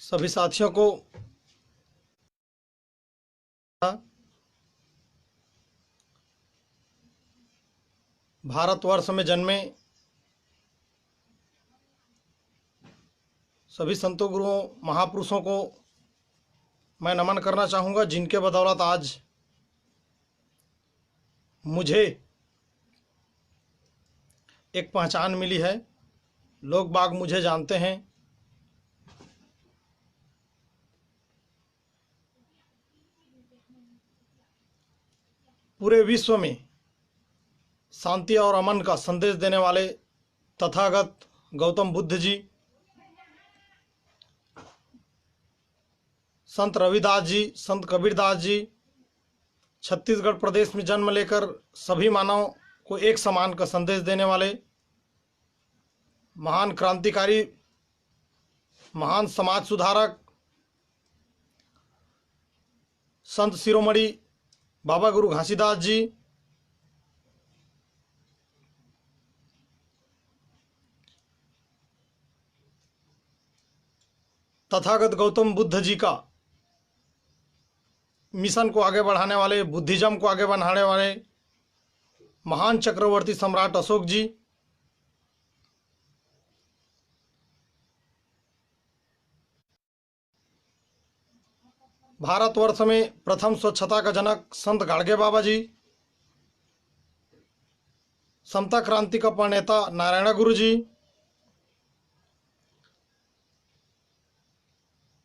सभी साथियों को भारतवर्ष में जन्मे सभी संतों गुरुओं महापुरुषों को मैं नमन करना चाहूँगा, जिनके बदौलत आज मुझे एक पहचान मिली है। लोग बाग मुझे जानते हैं। पूरे विश्व में शांति और अमन का संदेश देने वाले तथागत गौतम बुद्ध जी, संत रविदास जी, संत कबीरदास जी, छत्तीसगढ़ प्रदेश में जन्म लेकर सभी मानव को एक समान का संदेश देने वाले महान क्रांतिकारी, महान समाज सुधारक संत शिरोमणि बाबा गुरु घासीदास जी, तथागत गौतम बुद्ध जी का मिशन को आगे बढ़ाने वाले, बुद्धिज्म को आगे बढ़ाने वाले महान चक्रवर्ती सम्राट अशोक जी, भारतवर्ष में प्रथम स्वच्छता का जनक संत गाडगे बाबा जी, समता क्रांति का प्रणेता नारायण गुरु जी,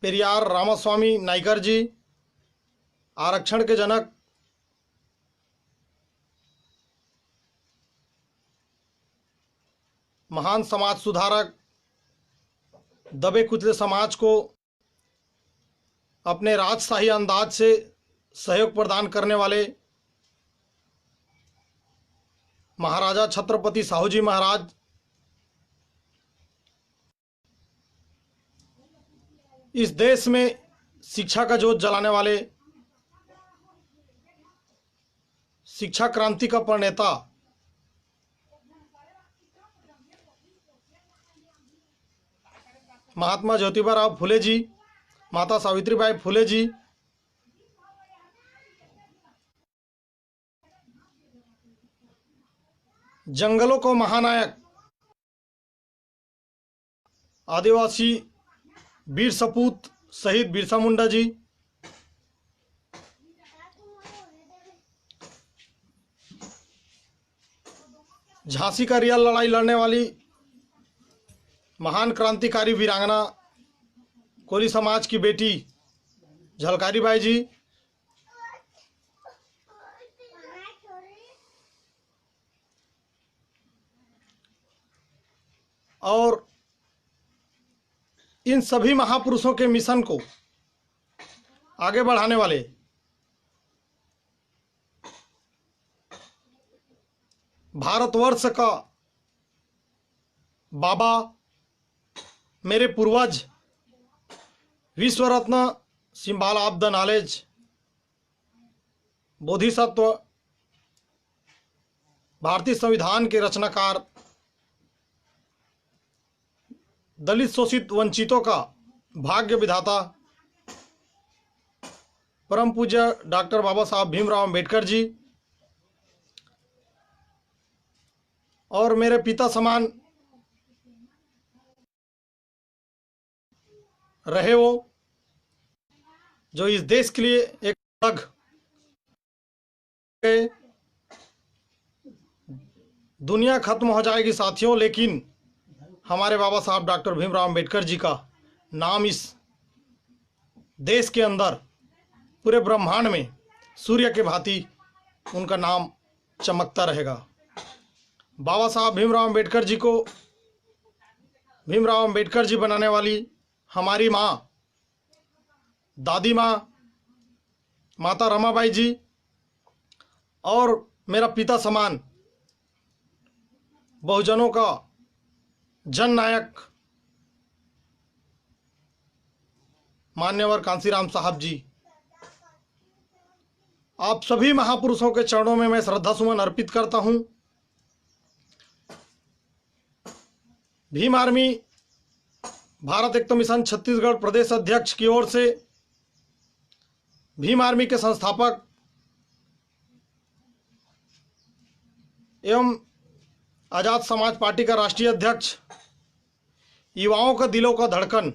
पेरियार रामास्वामी नाइकर जी, आरक्षण के जनक महान समाज सुधारक, दबे कुचले समाज को अपने राजशाही अंदाज से सहयोग प्रदान करने वाले महाराजा छत्रपति साहू जी महाराज, इस देश में शिक्षा का जोत जलाने वाले, शिक्षा क्रांति का प्रणेता महात्मा ज्योतिबा फुले जी, माता सावित्रीबाई फुले जी, जंगलों को महानायक आदिवासी वीर सपूत शहीद बिरसा मुंडा जी, झांसी का रियल लड़ाई लड़ने वाली महान क्रांतिकारी वीरांगना कोली समाज की बेटी झलकारी बाई जी, और इन सभी महापुरुषों के मिशन को आगे बढ़ाने वाले भारतवर्ष का बाबा, मेरे पूर्वज विश्व रत्न symbol of the knowledge, Bodhisattva, भारतीय संविधान के रचनाकार, दलित शोषित वंचितों का भाग्य विधाता परम पूज्य डॉक्टर बाबा साहब भीमराव अंबेडकर जी, और मेरे पिता समान रहे वो, जो इस देश के लिए एक अलग दुनिया खत्म हो जाएगी साथियों, लेकिन हमारे बाबा साहब डॉक्टर भीमराव अंबेडकर जी का नाम इस देश के अंदर, पूरे ब्रह्मांड में सूर्य के भांति उनका नाम चमकता रहेगा। बाबा साहब भीमराव अंबेडकर जी को भीमराव अंबेडकर जी बनाने वाली हमारी माँ, दादी माँ, माता रमाबाई जी, और मेरा पिता समान बहुजनों का जननायक मान्यवर कांसीराम साहब जी, आप सभी महापुरुषों के चरणों में मैं श्रद्धा सुमन अर्पित करता हूं। भीम आर्मी भारत एकता मिशन छत्तीसगढ़ प्रदेश अध्यक्ष की ओर से भीम आर्मी के संस्थापक एवं आजाद समाज पार्टी का राष्ट्रीय अध्यक्ष, युवाओं का दिलों का धड़कन,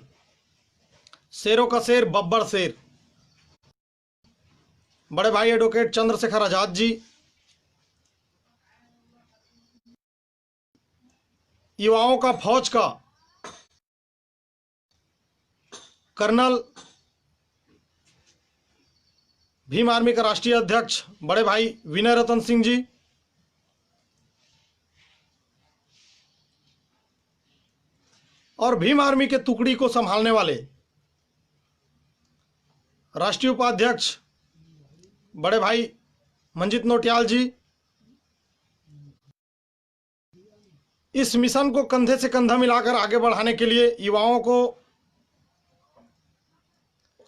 शेरों का शेर, बब्बर शेर, बड़े भाई एडवोकेट चंद्रशेखर आजाद जी, युवाओं का फौज का कर्नल, भीम आर्मी का राष्ट्रीय अध्यक्ष बड़े भाई विनय रतन सिंह जी, और भीम आर्मी के टुकड़ी को संभालने वाले राष्ट्रीय उपाध्यक्ष बड़े भाई मंजीत नोटियाल जी, इस मिशन को कंधे से कंधा मिलाकर आगे बढ़ाने के लिए युवाओं को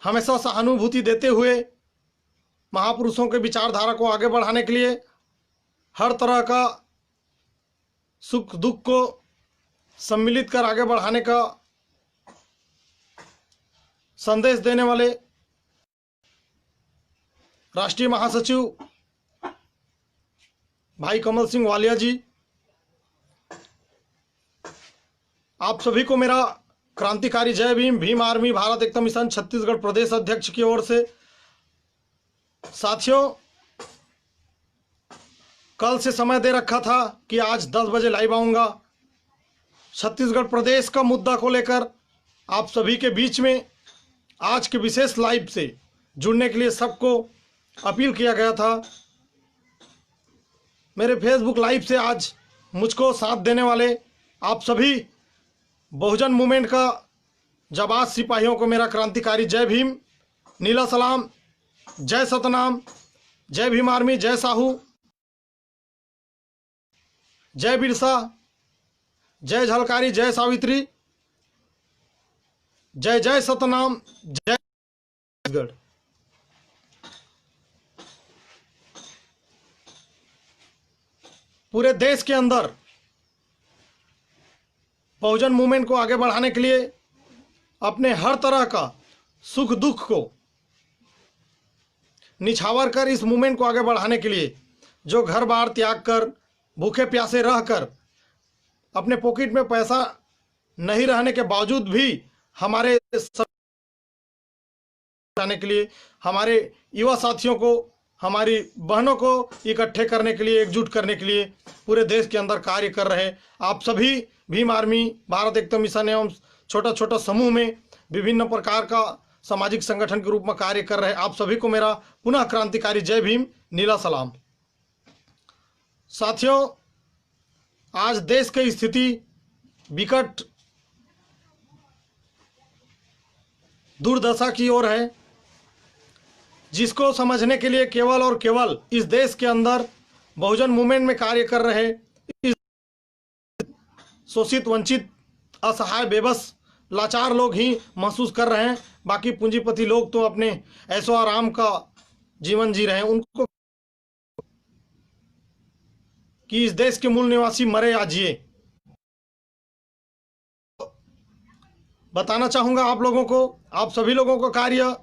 हमेशा सहानुभूति देते हुए महापुरुषों के विचारधारा को आगे बढ़ाने के लिए हर तरह का सुख दुख को सम्मिलित कर आगे बढ़ाने का संदेश देने वाले राष्ट्रीय महासचिव भाई कमल सिंह वालिया जी, आप सभी को मेरा क्रांतिकारी जय भीम। भीम आर्मी भारत एकता मिशन छत्तीसगढ़ प्रदेश अध्यक्ष की ओर से। साथियों, कल से समय दे रखा था कि आज 10 बजे लाइव आऊंगा छत्तीसगढ़ प्रदेश का मुद्दा को लेकर आप सभी के बीच में। आज के विशेष लाइव से जुड़ने के लिए सबको अपील किया गया था। मेरे फेसबुक लाइव से आज मुझको साथ देने वाले आप सभी बहुजन मूवमेंट का जाबाज सिपाहियों को मेरा क्रांतिकारी जय भीम, नीला सलाम, जय सतनाम, जय भीम आर्मी, जय साहू, जय बिरसा, जय झलकारी, जय सावित्री, जय जय सतनाम, जय छत्तीसगढ़। पूरे देश के अंदर बहुजन मूवमेंट को आगे बढ़ाने के लिए अपने हर तरह का सुख दुख को निछावर कर इस मूवमेंट को आगे बढ़ाने के लिए जो घर बार त्याग कर, भूखे प्यासे रहकर, अपने पॉकेट में पैसा नहीं रहने के बावजूद भी हमारे जाने के लिए, हमारे युवा साथियों को, हमारी बहनों को इकट्ठे करने के लिए, एकजुट करने के लिए पूरे देश के अंदर कार्य कर रहे आप सभी भीम आर्मी भारत एकता मिशन एवं छोटा छोटा समूह में विभिन्न प्रकार का सामाजिक संगठन के रूप में कार्य कर रहे आप सभी को मेरा पुनः क्रांतिकारी जय भीम, नीला सलाम। साथियों, आज देश की स्थिति विकट दुर्दशा की ओर है, जिसको समझने के लिए केवल और केवल इस देश के अंदर बहुजन मूवमेंट में कार्य कर रहे इस शोषित, वंचित, असहाय, बेबस, लाचार लोग ही महसूस कर रहे हैं। बाकी पूंजीपति लोग तो अपने ऐशो आराम का जीवन जी रहे हैं। उनको कि इस देश के मूल निवासी मरे या जिए, बताना चाहूंगा आप लोगों को, आप सभी लोगों का कार्य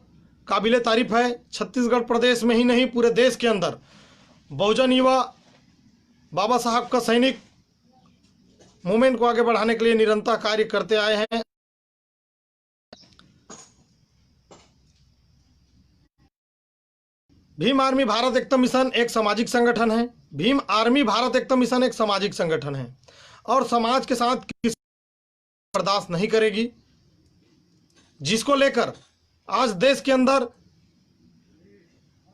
काबिले तारीफ है। छत्तीसगढ़ प्रदेश में ही नहीं, पूरे देश के अंदर बहुजन युवा बाबा साहब का सैनिक मूवमेंट को आगे बढ़ाने के लिए निरंतर कार्य करते आए हैं। भीम आर्मी भारत एकता मिशन एक सामाजिक संगठन है। भीम आर्मी भारत एकता मिशन एक सामाजिक संगठन है और समाज के साथ किसी बर्दाश्त नहीं करेगी, जिसको लेकर आज देश के अंदर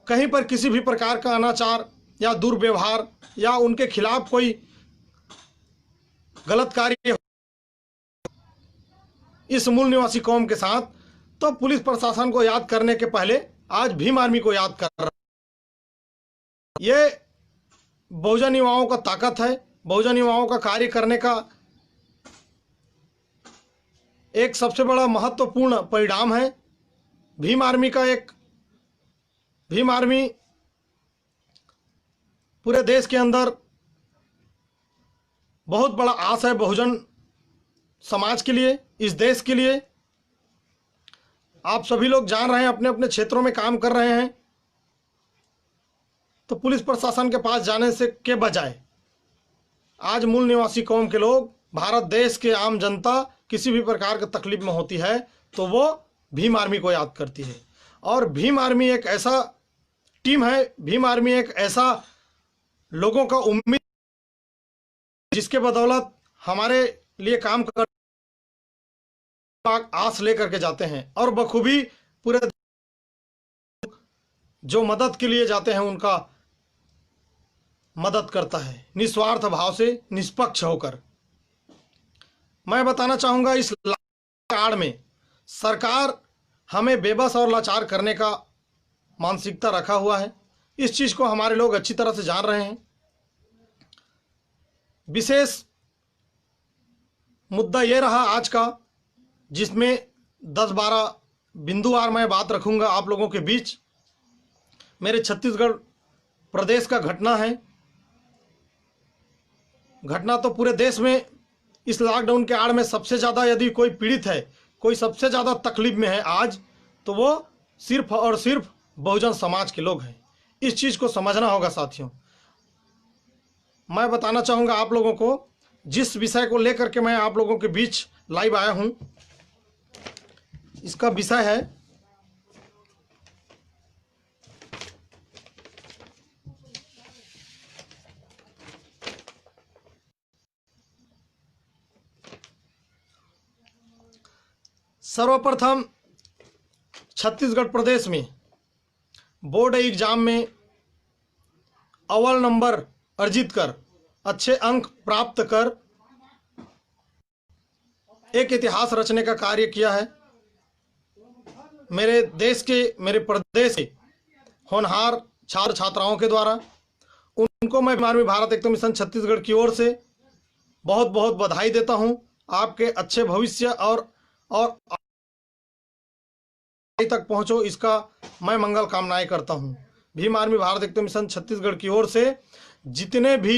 कहीं पर किसी भी प्रकार का अनाचार या दुर्व्यवहार या उनके खिलाफ कोई गलत कार्य इस मूल निवासी कौम के साथ, तो पुलिस प्रशासन को याद करने के पहले आज भीम आर्मी को याद कर रहा है। ये बहुजन युवाओं का ताकत है, बहुजन युवाओं का कार्य करने का एक सबसे बड़ा महत्वपूर्ण परिणाम है। भीम आर्मी पूरे देश के अंदर बहुत बड़ा आस है बहुजन समाज के लिए, इस देश के लिए। आप सभी लोग जान रहे हैं, अपने अपने क्षेत्रों में काम कर रहे हैं, तो पुलिस प्रशासन के पास जाने से के बजाय आज मूल निवासी कौम के लोग, भारत देश के आम जनता किसी भी प्रकार की तकलीफ में होती है तो वो भीम आर्मी को याद करती है। और भीम आर्मी एक ऐसा टीम है, भीम आर्मी एक ऐसा लोगों का उम्मीद जिसके बदौलत हमारे लिए काम कर आस लेकर के जाते हैं और बखूबी पूरे जो मदद के लिए जाते हैं उनका मदद करता है, निस्वार्थ भाव से, निष्पक्ष होकर। मैं बताना चाहूंगा, इस काल में सरकार हमें बेबस और लाचार करने का मानसिकता रखा हुआ है। इस चीज को हमारे लोग अच्छी तरह से जान रहे हैं। विशेष मुद्दा यह रहा आज का, जिसमें 10-12 बिंदुवार मैं बात रखूंगा आप लोगों के बीच। मेरे छत्तीसगढ़ प्रदेश का घटना है। घटना तो पूरे देश में इस लॉकडाउन के आड़ में सबसे ज़्यादा यदि कोई पीड़ित है, कोई सबसे ज़्यादा तकलीफ में है आज, तो वो सिर्फ और सिर्फ बहुजन समाज के लोग हैं। इस चीज़ को समझना होगा साथियों। मैं बताना चाहूँगा आप लोगों को, जिस विषय को लेकर के मैं आप लोगों के बीच लाइव आया हूँ, इसका विषय है सर्वप्रथम छत्तीसगढ़ प्रदेश में बोर्ड एग्जाम में अव्वल नंबर अर्जित कर, अच्छे अंक प्राप्त कर एक इतिहास रचने का कार्य किया है। मेरे देश के, मेरे प्रदेश के होनहार छात्र छात्राओं के द्वारा उनको मैं भीम आर्मी भारत एकता मिशन छत्तीसगढ़ की ओर से बहुत बहुत बधाई देता हूं। आपके अच्छे भविष्य और तक पहुंचो, इसका मैं मंगल कामनाएं करता हूं। भीम आर्मी भारत एकता मिशन छत्तीसगढ़ की ओर से जितने भी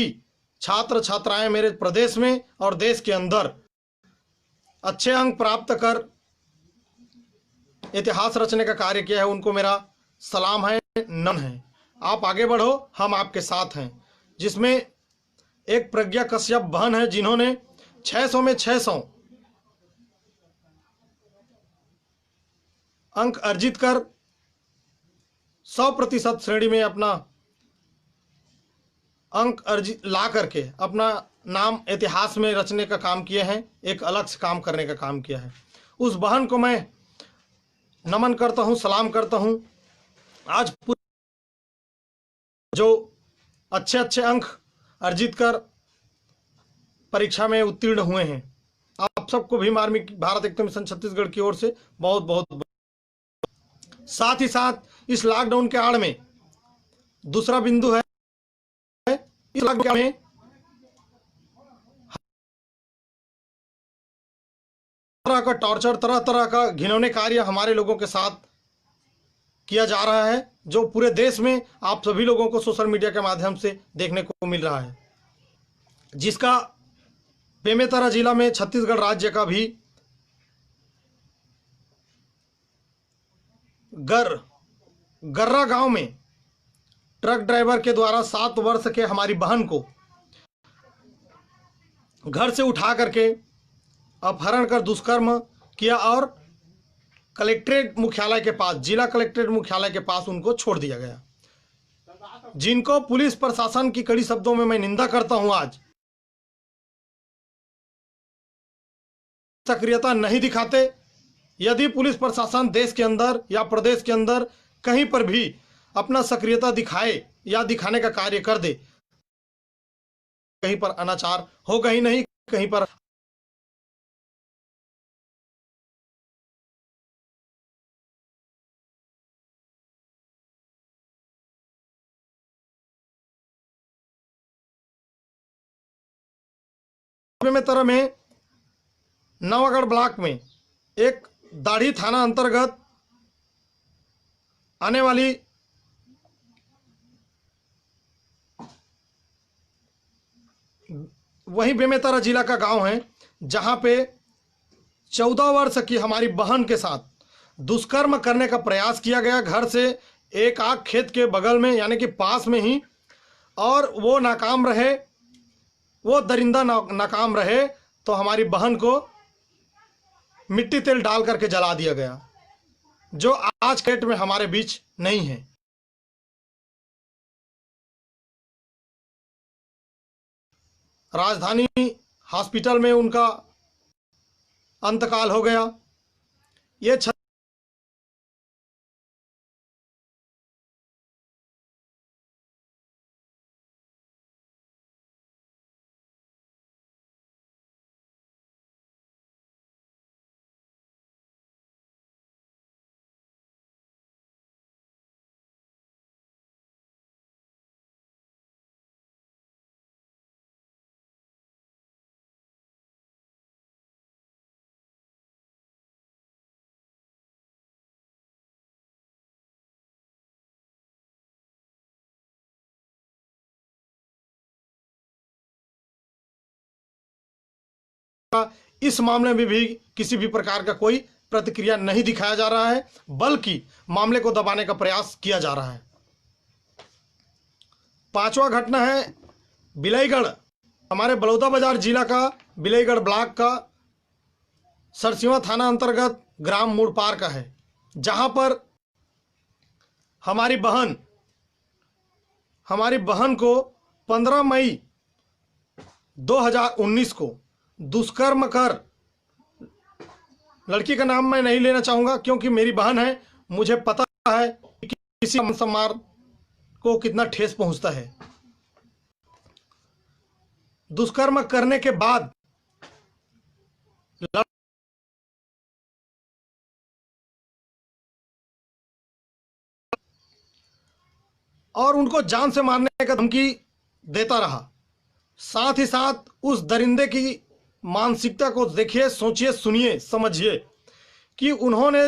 छात्र छात्राएं मेरे प्रदेश में और देश के अंदर अच्छे अंक प्राप्त कर इतिहास रचने का कार्य किया है, उनको मेरा सलाम है, नमन है। आप आगे बढ़ो, हम आपके साथ हैं। जिसमें एक प्रज्ञा कश्यप बहन है, जिन्होंने 600 में 600 अंक अर्जित कर 100% श्रेणी में अपना अंक अर्जित ला करके अपना नाम इतिहास में रचने का काम किए हैं, एक अलग से काम करने का काम किया है। उस बहन को मैं नमन करता हूं, सलाम करता हूं। आज जो अच्छे अच्छे अंक अर्जित कर परीक्षा में उत्तीर्ण हुए हैं, आप सबको भीम आर्मी भारत एकता मिशन छत्तीसगढ़ की ओर से बहुत बहुत। साथ ही साथ इस लॉकडाउन के आड़ में दूसरा बिंदु है, इस लॉकडाउन में तरह का टॉर्चर, तरह तरह का घिनौने कार्य हमारे लोगों के साथ किया जा रहा है, जो पूरे देश में आप सभी लोगों को सोशल मीडिया के माध्यम से देखने को मिल रहा है। जिसका बेमेतरा जिला में छत्तीसगढ़ राज्य का भी गर्रा गांव में ट्रक ड्राइवर के द्वारा 7 वर्ष के हमारी बहन को घर से उठा करके अपहरण कर दुष्कर्म किया और कलेक्ट्रेट मुख्यालय के पास, जिला कलेक्ट्रेट मुख्यालय के पास उनको छोड़ दिया गया, जिनको पुलिस प्रशासन की कड़ी शब्दों में मैं निंदा करता हूं। आज सक्रियता नहीं दिखाते। यदि पुलिस प्रशासन देश के अंदर या प्रदेश के अंदर कहीं पर भी अपना सक्रियता दिखाए या दिखाने का कार्य कर दे, कहीं पर अनाचार होगा ही नहीं, कहीं पर बेमेतरा में नवागढ़ ब्लॉक में एक दाढ़ी थाना अंतर्गत आने वाली वही बेमेतरा जिला का गांव है, जहां पे 14 वर्ष की हमारी बहन के साथ दुष्कर्म करने का प्रयास किया गया घर से एक आग खेत के बगल में, यानी कि पास में ही, और वो नाकाम रहे, वो दरिंदा नाकाम रहे, तो हमारी बहन को मिट्टी तेल डाल करके जला दिया गया, जो आज के डेट में हमारे बीच नहीं है। राजधानी हॉस्पिटल में उनका अंतकाल हो गया। ये इस मामले में भी किसी भी प्रकार का कोई प्रतिक्रिया नहीं दिखाया जा रहा है, बल्कि मामले को दबाने का प्रयास किया जा रहा है। पांचवा घटना है बिलईगढ़, हमारे बलौदाबाजार जिला का बिलईगढ़ ब्लॉक का सरसीवा थाना अंतर्गत ग्राम मुड़पार का है, जहां पर हमारी बहन को 15 मई 2019 को दुष्कर्म कर, लड़की का नाम मैं नहीं लेना चाहूंगा क्योंकि मेरी बहन है, मुझे पता है कि किसी सम्मान को कितना ठेस पहुंचता है। दुष्कर्म करने के बाद और उनको जान से मारने का धमकी देता रहा। साथ ही साथ उस दरिंदे की मानसिकता को देखिए, सोचिए, सुनिए, समझिए कि उन्होंने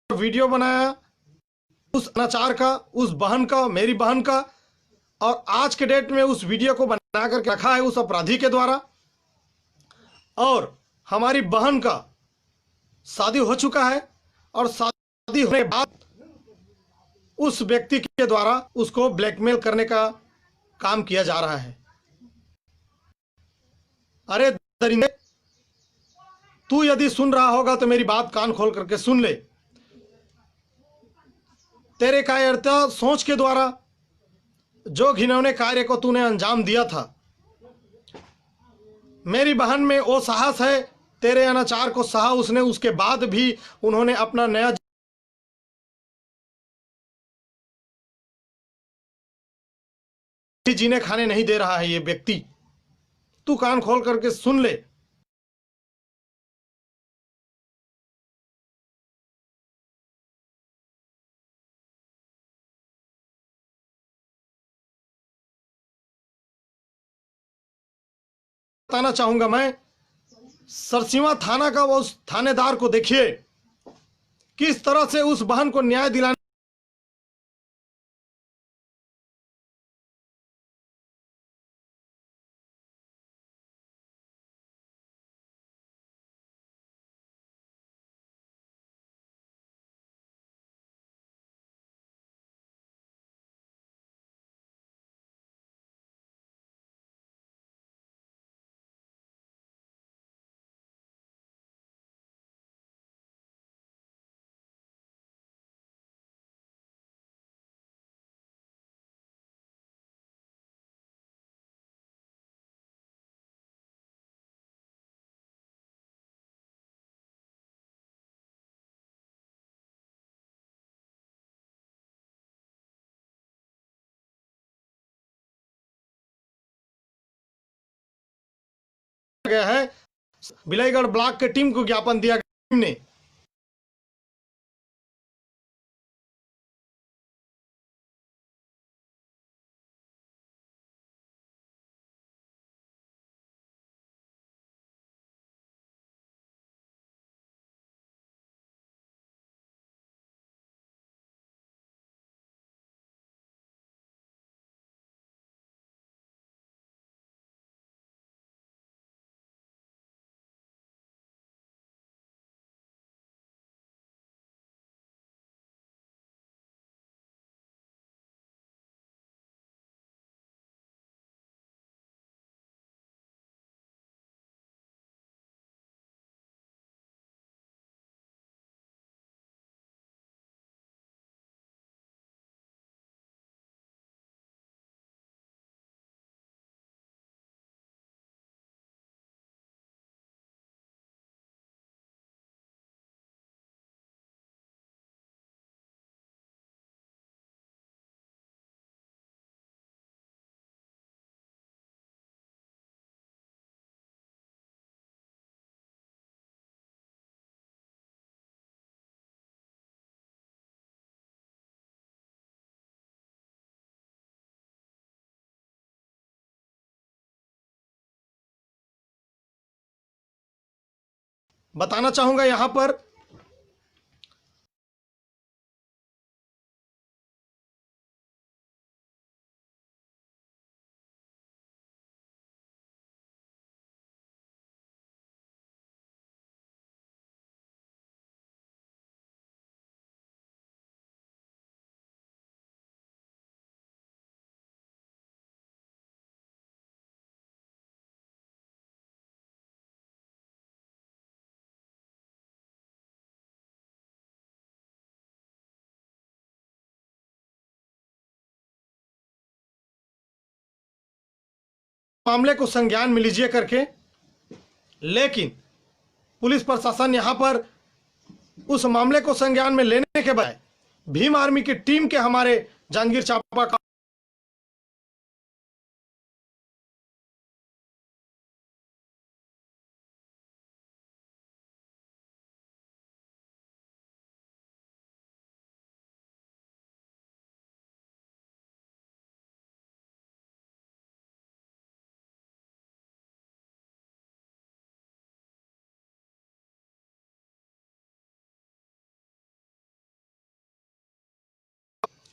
वीडियो बनाया उस अनाचार का, उस बहन का, मेरी बहन का, और आज के डेट में उस वीडियो को बना करके रखा है उस अपराधी के द्वारा। और हमारी बहन का शादी हो चुका है और शादी होने के बाद उस व्यक्ति के द्वारा उसको ब्लैकमेल करने का काम किया जा रहा है। अरे दरिंदे, तू यदि सुन रहा होगा तो मेरी बात कान खोल करके सुन ले। तेरे कायरता सोच के द्वारा जो घिनौने कार्य को तूने अंजाम दिया था, मेरी बहन में वो साहस है, तेरे अनाचार को सहा उसने, उसके बाद भी उन्होंने अपना नया जीने खाने नहीं दे रहा है ये व्यक्ति। तू कान खोल करके सुन ले। बताना चाहूंगा मैं, सरसीवा थाना का वो उस थानेदार को देखिए किस तरह से उस बहन को न्याय दिलाने गया है। बिलाईगढ़ ब्लॉक के टीम को ज्ञापन दिया गया ने बताना चाहूंगा यहां पर मामले को संज्ञान में लीजिए करके, लेकिन पुलिस प्रशासन यहां पर उस मामले को संज्ञान में लेने के बजाय भीम आर्मी की टीम के हमारे जांजगीर चांपा का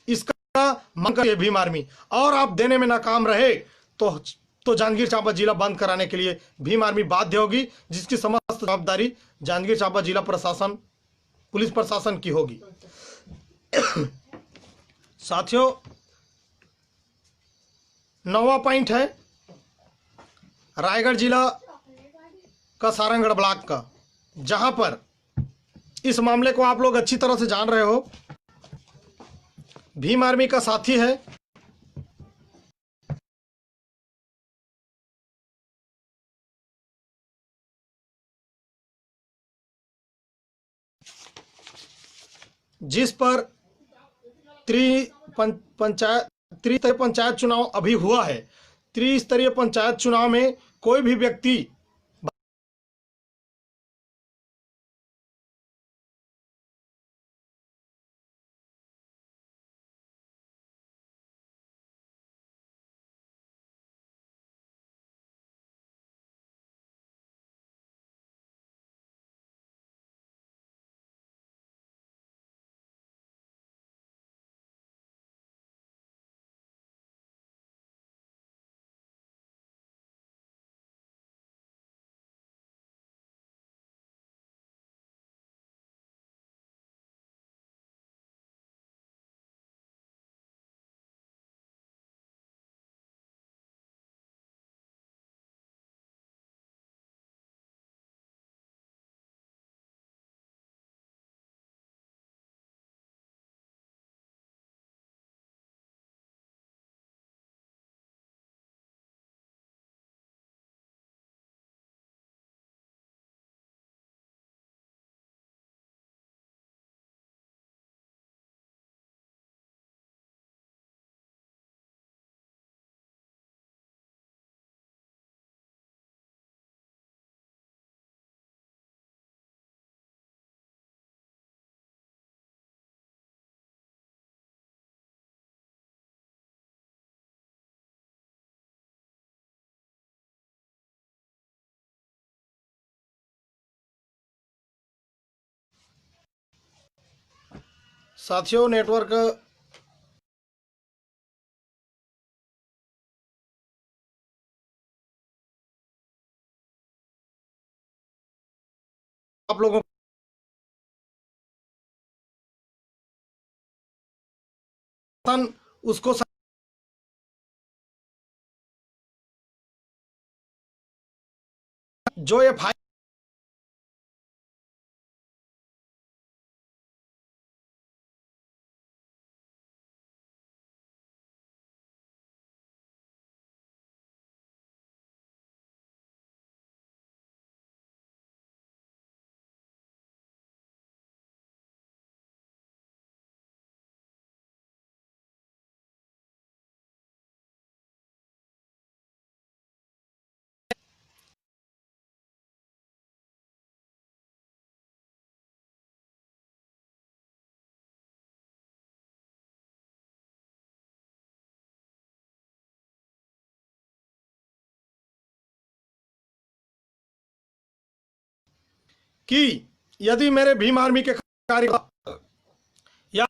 इसका मांग कर भीम आर्मी, और आप देने में नाकाम रहे तो जांजगीर चांपा जिला बंद कराने के लिए भीम आर्मी बाध्य होगी, जिसकी समस्त जवाबदारी जांजगीर चांपा जिला प्रशासन, पुलिस प्रशासन की होगी। साथियों, 9वां पॉइंट है रायगढ़ जिला का सारंगगढ़ ब्लॉक का, जहां पर इस मामले को आप लोग अच्छी तरह से जान रहे हो। भीम आर्मी का साथी है जिस पर त्रिस्तरीय पंचायत चुनाव अभी हुआ है। त्रिस्तरीय पंचायत चुनाव में कोई भी व्यक्ति साथियों नेटवर्क आप लोगों उसको जो ये कि यदि मेरे भीम आर्मी के कार्यकर्ता या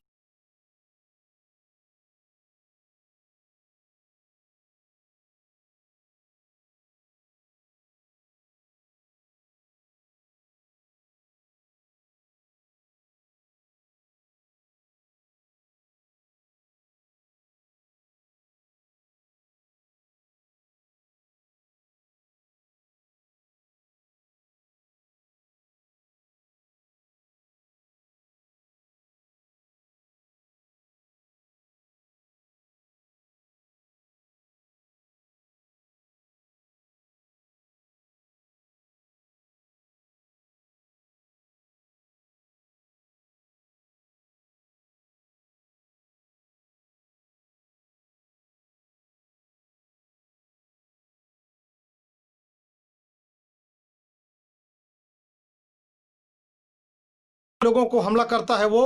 लोगों को हमला करता है, वो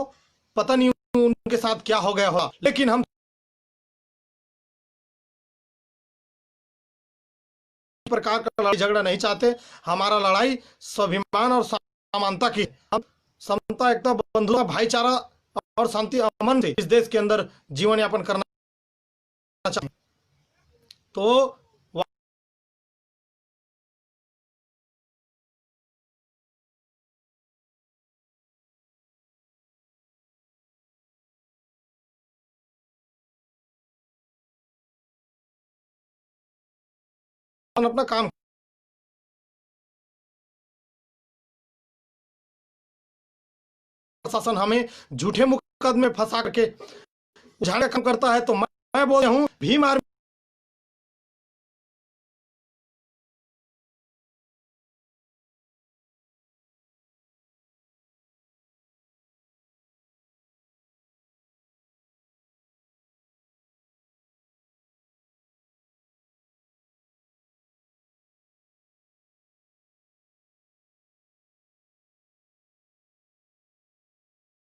पता नहीं उनके साथ क्या हो गया होगा, लेकिन हम इस प्रकार का लड़ाई झगड़ा नहीं चाहते। हमारा लड़ाई स्वाभिमान और समानता की। हम समता, एकता, बंधुता, भाईचारा और शांति अमन से इस देश के अंदर जीवन यापन करना चाहते हैं। तो अपना काम, प्रशासन हमें झूठे मुकदमे फंसा करके झाड़े कम करता है। तो मैं बोल रहा हूँ, भीम आर्मी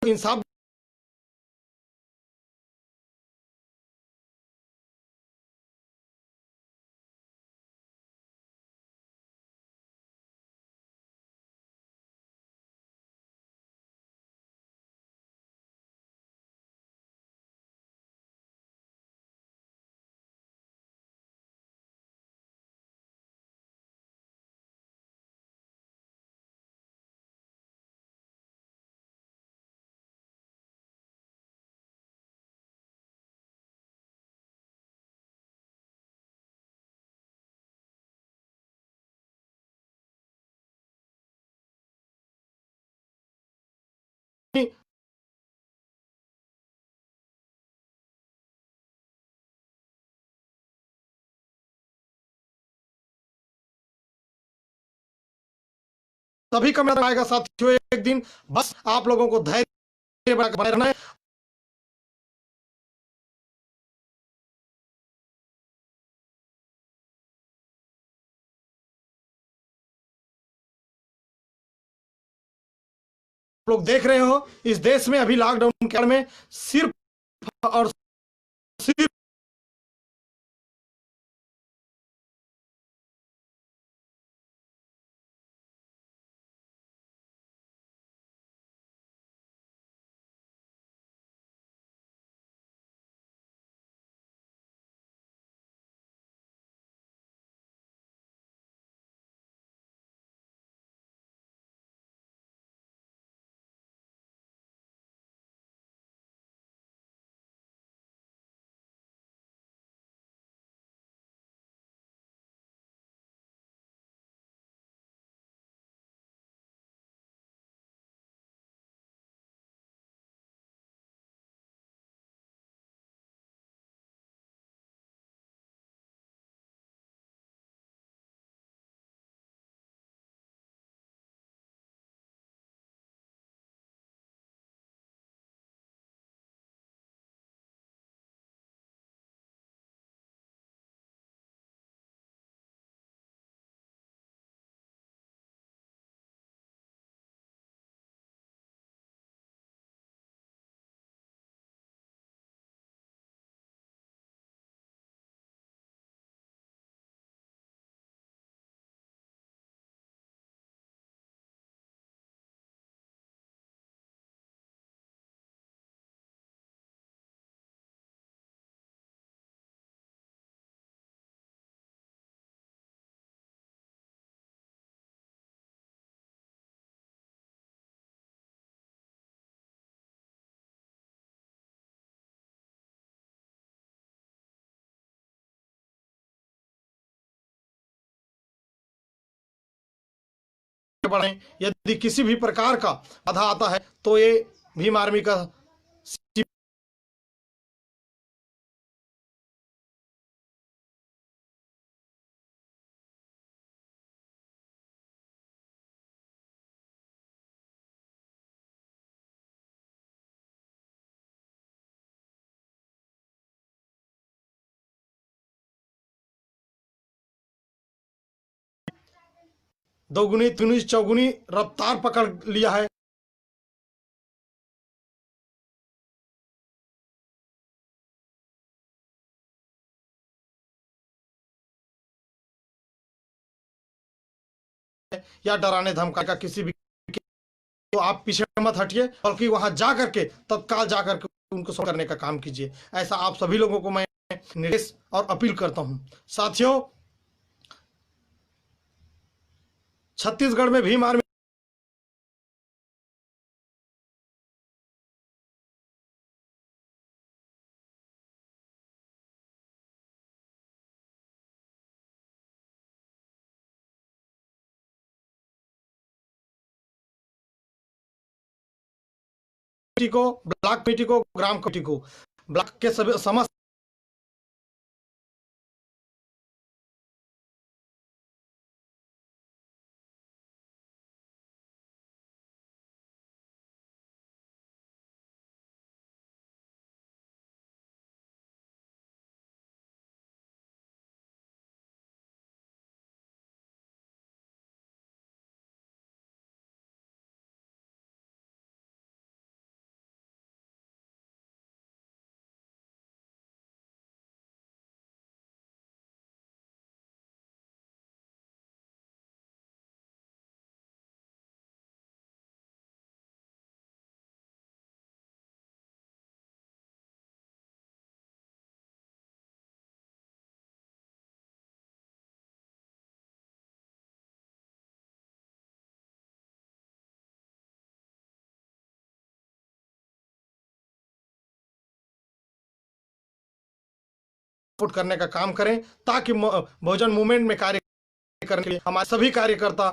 इंसाफ, सभी का मेरा आएगा साथियों एक दिन। बस आप लोगों को धैर्य बना रहना है। लोग देख रहे हो, इस देश में अभी लॉकडाउन के में सिर्फ और सिर्फ बढ़ाएं। यदि किसी भी प्रकार का बाधा आता है तो ये भीम आर्मी का दोगुनी तिगुनी चौगुनी रफ्तार पकड़ लिया है। या डराने धमकाने का किसी भी, तो आप पीछे मत हटिए, बल्कि वहां जा करके तत्काल जा करके उनको सॉल्व करने का काम कीजिए। ऐसा आप सभी लोगों को मैं निर्देश और अपील करता हूं। साथियों, छत्तीसगढ़ में भीम आर्मी को, ब्लॉक कमेटी को, ग्राम कमेटी को, ब्लॉक के सभी समस्त सपोर्ट करने का काम करें, ताकि बहुजन मूवमेंट में कार्य करने के लिए हमारे सभी कार्यकर्ता